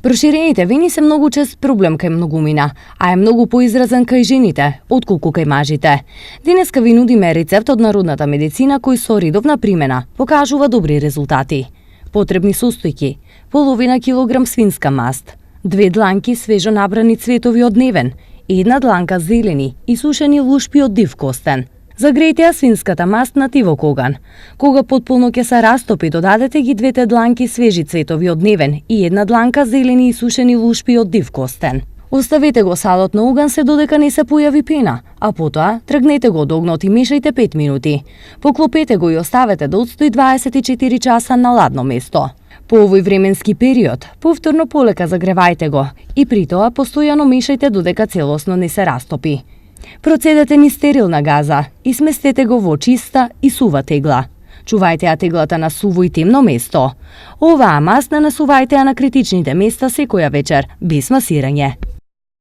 Проширените вени се многу чест проблем кај многумина, а е многу поизразен кај жените, отколку кај мажите. Денеска ви нудиме рецепт од народната медицина кој со редовна примена покажува добри резултати. Потребни состојки: половина килограм свинска маст, 2 дланки свежо набрани цветови од невен, 1 дланка зелени и сушени лушпи од див костен. Загрејте ја свинската маст на тивок оган. Кога потполно ќе се растопи, додадете ги 2 дланки свежи цветови од невен и 1 дланка зелени и сушени лушпи од див костен. Оставете го салот на оган се додека не се појави пена, а потоа тргнете го од огнот и мешајте 5 минути. Поклопете го и оставете да отстои 24 часа на ладно место. По овој временски период, повторно полека загревајте го и при тоа постојано мешајте додека целосно не се растопи. Процедете низ стерилна газа и сместете го во чиста и сува тегла. Чувајте ја теглата на суво и темно место. Оваа маст нанесувајте ја на критичните места секоја вечер, без масирање.